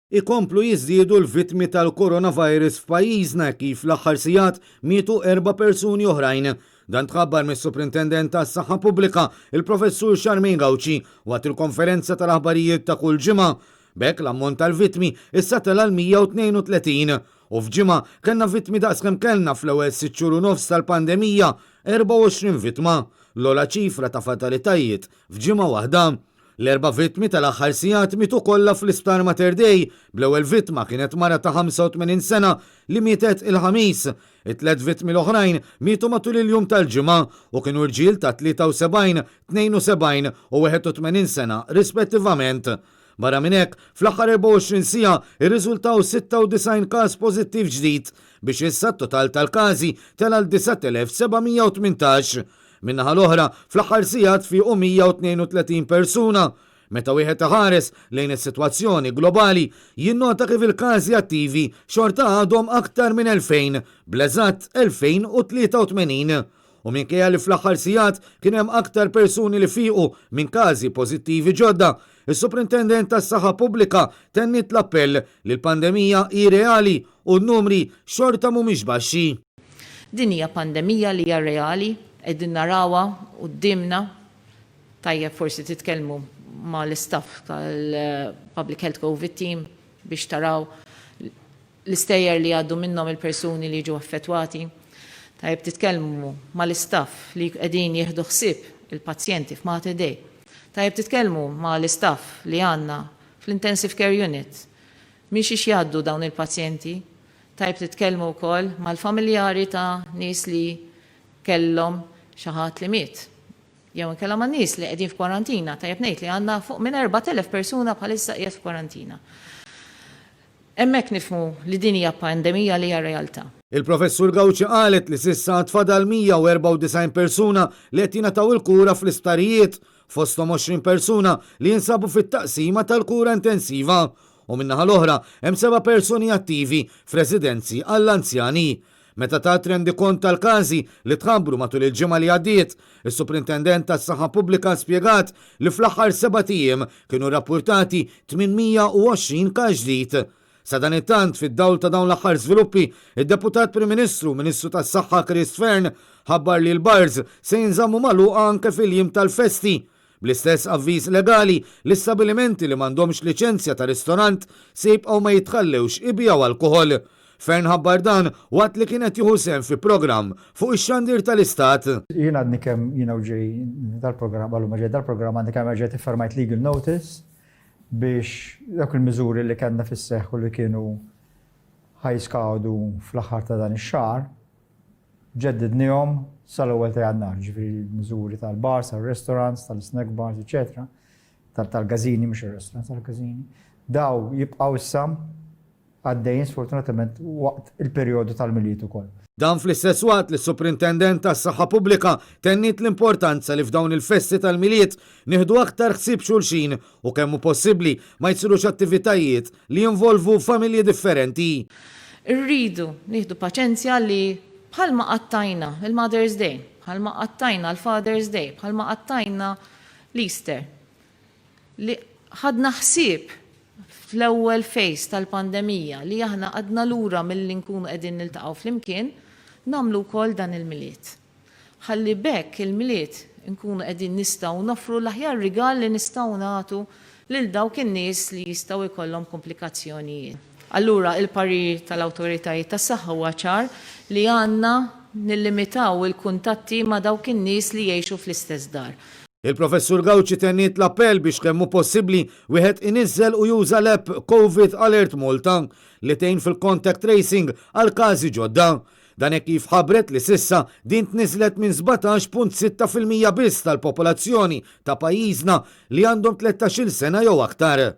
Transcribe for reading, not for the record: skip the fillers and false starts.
Ikomplu jiżdiedu l-vittmi tal-coronavirus f'pajjiżna kif l-aħħar sigħat mietu 4 persuni oħrajn. Dan tħabbar mis-Superintendent tas-Saħħa Pubblika il-Professur Charmaine Gauci waqt il-konferenza tal-aħbarijiet ta' kull ġimgħa. B'hekk l-ammont tal-vittmi issa tela l-132 u f'ġimgħa kellna vittmi daqskemm kellna fl-ewwel 6 xhur u nofs tal-pandemija 24 vittma, l-ogħla ċifra ta' fatalitajiet f'ġimgħa waħda. L-4 vittmi tal-aħħar sigħat mietu kollha fl-Isptar Mater Dei, bl-ewwel vittma kienet mara ta' 85 sena li mietet il-ħamis. It-3 vittmi l-oħrajn mietu matul il-jum tal-ġimgħa u kienu rġiel ta' 73, 72 u 81 sena rispettivament. Barra minn hekk, fl-aħħar 24 siegħa irriżultaw 96 każ pożittiv ġdid biex issa t-total tal-każi tela l-9718. Minnaħa l-oħra, fl-aħħar sigħat fi 132 persuna. Meta wieħed iħares lejn is-sitwazzjoni globali, jinnota kif il-każi attivi xorta għadhom aktar minn 2000, bl-eżatt 2083. U minkejja li fl-aħħar sigħat kien hemm aktar persuni li fiequ minn każi pożittivi ġodda, is-Superintendent tas-Saħħa Pubblika tennit l-appell li l-pandemija hi reali u n-numri xorta mhumiex baxxi. Din hija pandemija li hija reali. Qegħdin narawha qudiemna, tajjeb forsi titkellmu mal-istaff tal-Public Health Covid Team biex taraw l-istejjer li għaddu minnhom il-persuni li ġew affettwati. Tajjeb titkellmu mal-istaff li qegħdin jieħdu ħsieb il-pazjenti f'Mater Dei. Tajjeb titkellmu mal-istaff li għandna fl-Intensive Care Unit biex jgħaddu dawn il-pazjenti. Tajjeb titkellmu wkoll mal-familjari ta' nies li kellhom xi ħadd li miet. Jew inkella ma' nies li qegħdin f'kwarantina, tajjeb ngħid li għandna fuq minn 4000 persuna bħalissa qiegħed f'kwarantina. Hemmhekk nifhmu li din hija pandemija li hija realtà. Il-Professur Gauci qalet li s'issa tfadal 194 persuna li qed jingħataw il-kura fl-isptarijiet, fosthom 20 persuna li jinsabu fit-taqsima tal-kura intensiva u minnaħa l-oħra hemm 7 persuni attivi f'residenzi għall-anzjani. Meta ta' trendi kont tal-każi li tħabbru matul il-ġimgħa li għaddiet, is-Superintendent tas-Saħħa Pubblika spjegat li fl-aħħar 7 ijiem kienu rapportati 820 każ ġdid. Sa dan it-tant fid-dawl ta' dawn l-aħħar żviluppi, id-Deputat Prim Ministru, Ministru tas-Saħħa Chris Fern, ħabbar li l-bars se jinżammu magħluqa anke fil-jiem tal-festi. Bl-istess avviż legali, l-istabilimenti li m'għandhomx liċenzja ta' ristorant se jibqgħu ma jitħallewx ibjaw alkoħol. Fern ħabbar dan waqt li kienet jieħu sehem fi programm fuq ix-xandir tal-Istat. Jien għadni kemm ġej dal-programm għallu ma ġej dal-programm għandi kemm ġej tiffermajt legal notice biex dak il-miżuri li kellna fis-seħħ u li kienu ħajskawdu fl-aħħar ta' dan ix-xahar ġeddidnihom sal-ewwel ta' Jannar, ġifieri l-miżuri tal-bars, tal-restaurants, tal-snack bars, eċetera, tal-gażini mhux ir-restaurants, tal-gażini. Daw jibqgħu issa għaddejjin sfortunatament waqt il-perjodu tal-miliet ukoll. Dan fl-istess waqt li s-Superintendent tas-Saħħa Pubblika tennit l-importanza li f'dawn il-festi tal-miliet nieħdu aktar ħsieb xulxin u kemm hu possibbli ma jsirux attivitajiet li jinvolvu familji differenti. Irridu nieħdu paċenzja li bħalma qattajna il-Mother's Day, bħalma qattajna l-Father's Day, bħalma qattajna l-Easter. Li ħadna ħsieb fl-ewwel phase tal-pandemija li aħna għadna lura milli nkunu qegħdin niltaqgħu flimkien, nagħmlu wkoll dan il-miliet. Ħalli bekk il-miliet nkunu qegħdin nistgħu nofru l-aħjar rigal li nistgħu nagħtu lil dawk in-nies li jistgħu jkollhom komplikazzjonijiet. Allura il-parir tal-awtoritajiet tas-saħħa huwa ċar li għandna nillimitaw il-kuntatti ma' dawk in-nies li jgħixu fl-istess dar. Il-Professur Gauci tennit l-appell biex kemm hu possibbli wieħed inizzel u juża l-app COVID Alert Malta li tgħin fil-contact tracing għal każi ġodda. Dan hekk kif ħabbret li s'issa din tniżlet minn 17.6% biss tal-popolazzjoni ta' pajjiżna li għandhom 13-il sena jew aktar.